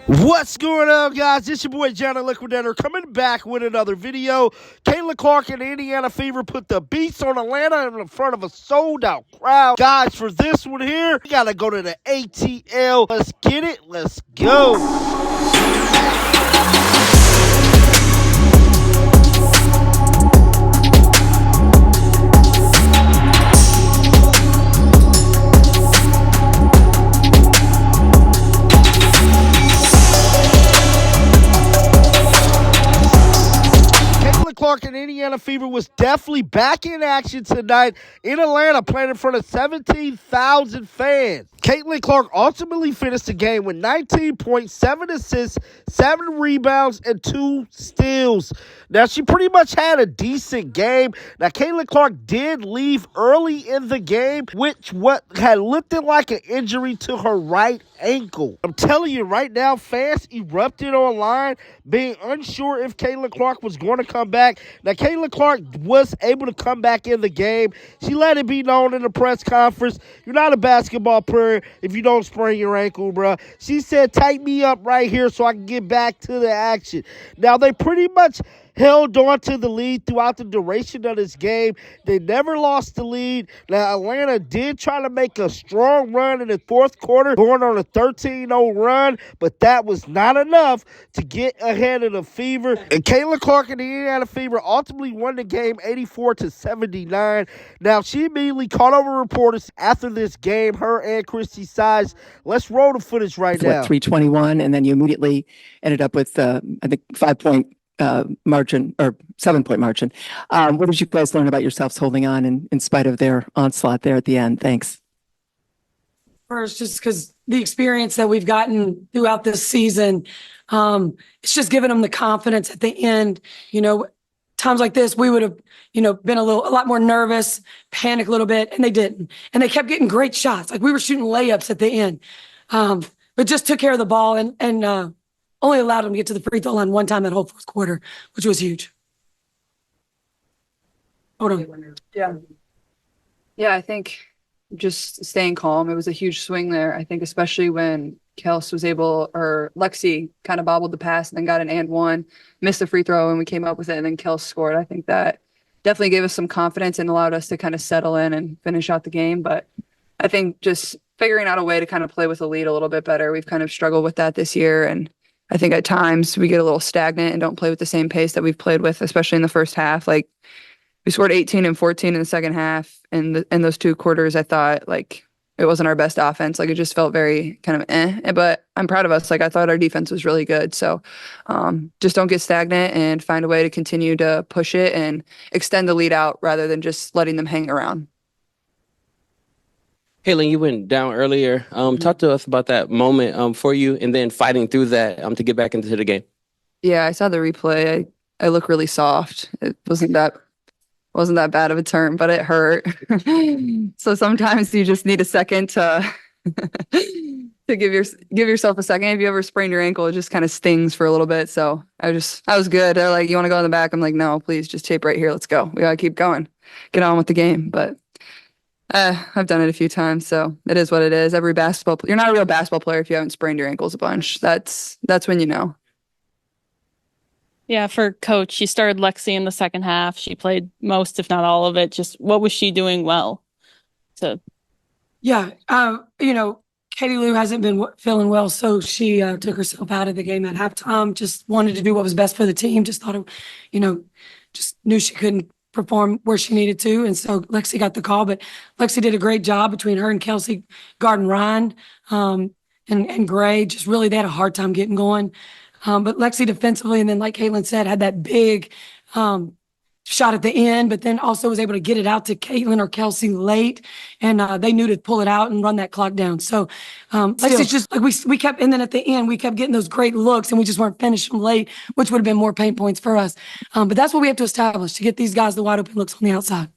What's going on, guys? It's your boy, Johnny Liquidator, coming back with another video. Caitlin Clark and Indiana Fever put the beats on Atlanta in front of a sold-out crowd. Guys, for this one here, we got to go to the ATL. Let's get it. Let's go. Clark and Indiana Fever was definitely back in action tonight in Atlanta, playing in front of 17,000 fans. Caitlin Clark ultimately finished the game with 19.7 assists, 7 rebounds, and 2 steals. Now, she pretty much had a decent game. Now, Caitlin Clark did leave early in the game, which what had looked like an injury to her right ankle. I'm telling you right now, fans erupted online, being unsure if Caitlin Clark was going to come back. Now, Caitlin Clark was able to come back in the game. She let it be known in the press conference, you're not a basketball player if you don't sprain your ankle, bro. She said, tighten me up right here so I can get back to the action. Now, they pretty much held on to the lead throughout the duration of this game. They never lost the lead. Now, Atlanta did try to make a strong run in the fourth quarter, going on a 13-0 run, but that was not enough to get ahead of the Fever. And Caitlin Clark and the Indiana Fever ultimately won the game 84-79. Now, she immediately caught over reporters after this game, her and Christy Size. Let's roll the footage right now. 321, and then you immediately ended up with, I think, 5-point margin or 7-point margin. What did you guys learn about yourselves holding on in spite of their onslaught there at the end? Thanks. First, just because the experience that we've gotten throughout this season, it's just given them the confidence at the end. You know, times like this, we would have, been a lot more nervous, panic a little bit, and they didn't. And they kept getting great shots. Like we were shooting layups at the end, but just took care of the ball and only allowed them to get to the free throw line one time that whole fourth quarter, which was huge. Hold on. Yeah, I think just staying calm. It was a huge swing there. I think especially when Kels was able, or Lexi kind of bobbled the pass and then got an and one, missed the free throw, and we came up with it, and then Kels scored. I think that definitely gave us some confidence and allowed us to kind of settle in and finish out the game. But I think just figuring out a way to kind of play with the lead a little bit better. We've kind of struggled with that this year, and I think at times we get a little stagnant and don't play with the same pace that we've played with, especially in the first half. Like we scored 18 and 14 in the second half. And in those 2 quarters, I thought like it wasn't our best offense. Like it just felt very kind of but I'm proud of us. Like I thought our defense was really good. So just don't get stagnant and find a way to continue to push it and extend the lead out rather than just letting them hang around. Caitlin, you went down earlier. Talk to us about that moment for you and then fighting through that to get back into the game. Yeah, I saw the replay. I look really soft. It wasn't that bad of a turn, but it hurt. So sometimes you just need a second to to give yourself a second. If you ever sprain your ankle, it just kind of stings for a little bit. So I was good. They're like, you want to go in the back? I'm like, no, please just tape right here. Let's go. We gotta keep going. Get on with the game. But I've done it a few times, so it is what it is. You're not a real basketball player if you haven't sprained your ankles a bunch. That's when you know. Yeah, for Coach, she started Lexi in the second half. She played most, if not all of it. Just what was she doing well? Yeah, Katie Lou hasn't been feeling well, so she took herself out of the game at halftime. Just wanted to do what was best for the team. Just thought, just knew she couldn't perform where she needed to, and so Lexi got the call. But Lexi did a great job between her and Kelsey, guarding Ryan, and Gray. Just really, they had a hard time getting going. But Lexi defensively, and then like Caitlin said, had that big shot at the end, but then also was able to get it out to Caitlin or Kelsey late, and they knew to pull it out and run that clock down. So Lexi's just like we kept, and then at the end we kept getting those great looks, and we just weren't finishing late, which would have been more pain points for us. But that's what we have to establish to get these guys the wide open looks on the outside.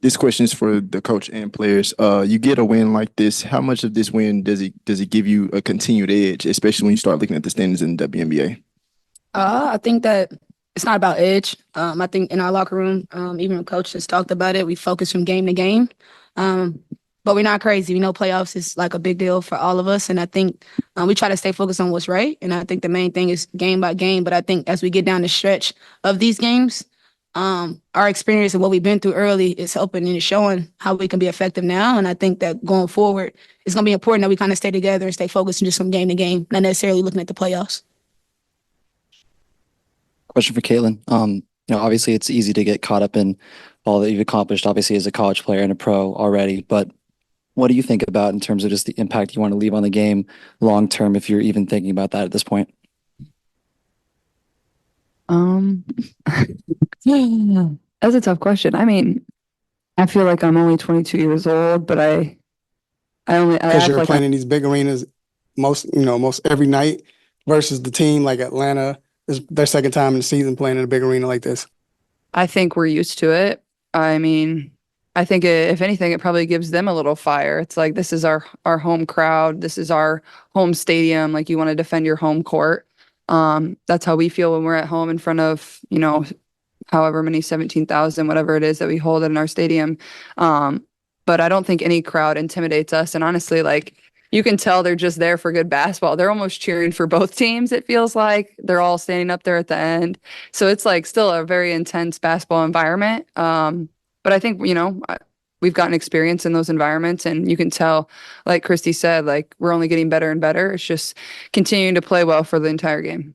This question is for the coach and players. You get a win like this. How much of this win does it give you a continued edge, especially when you start looking at the standings in the WNBA? I think that it's not about edge. I think in our locker room, even when coach has talked about it, we focus from game to game. but we're not crazy. We know playoffs is like a big deal for all of us. And I think we try to stay focused on what's right. And I think the main thing is game by game. But I think as we get down the stretch of these games, our experience and what we've been through early is helping and it's showing how we can be effective now. And I think that going forward, it's going to be important that we kind of stay together and stay focused and just from game to game, not necessarily looking at the playoffs. Question for Caitlin. Obviously it's easy to get caught up in all that you've accomplished, obviously as a college player and a pro already, but what do you think about in terms of just the impact you want to leave on the game long term, if you're even thinking about that at this point? That's a tough question. I mean, I feel like I'm only 22 years old, but I Because you're act playing in these big arenas most every night versus the team like Atlanta is their second time in the season playing in a big arena like this. I think we're used to it. I mean, I think if anything, it probably gives them a little fire. It's like, this is our home crowd. This is our home stadium. Like, you want to defend your home court. That's how we feel when we're at home in front of, however many 17,000, whatever it is that we hold in our stadium. But I don't think any crowd intimidates us. And honestly, like, you can tell they're just there for good basketball. They're almost cheering for both teams. It feels like they're all standing up there at the end. So it's like still a very intense basketball environment. But I think, we've gotten experience in those environments, and you can tell, like Christy said, like, we're only getting better and better. It's just continuing to play well for the entire game.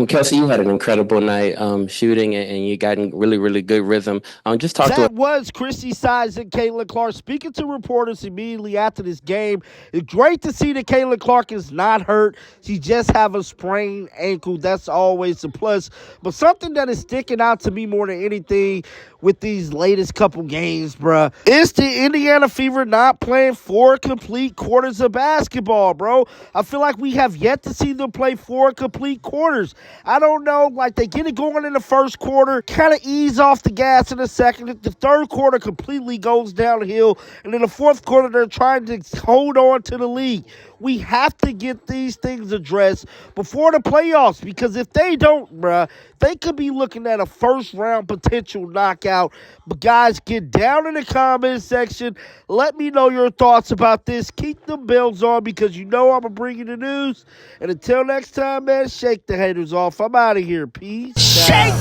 Kelsey, you had an incredible night shooting, and you got in really, really good rhythm. Just talk to us. That was Christy Sides and Caitlin Clark speaking to reporters immediately after this game. It's great to see that Caitlin Clark is not hurt. She just have a sprained ankle. That's always a plus. But something that is sticking out to me more than anything with these latest couple games, bruh, is the Indiana Fever not playing 4 complete quarters of basketball, bro. I feel like we have yet to see them play 4 complete quarters. I don't know, like, they get it going in the first quarter, kind of ease off the gas in the second. The third quarter completely goes downhill, and in the fourth quarter, they're trying to hold on to the lead. We have to get these things addressed before the playoffs, because if they don't, bruh, they could be looking at a first-round potential knockout. But, guys, get down in the comment section. Let me know your thoughts about this. Keep the bells on, because I'm going to bring you the news. And until next time, man, shake the haters off. I'm out of here. Peace. Shake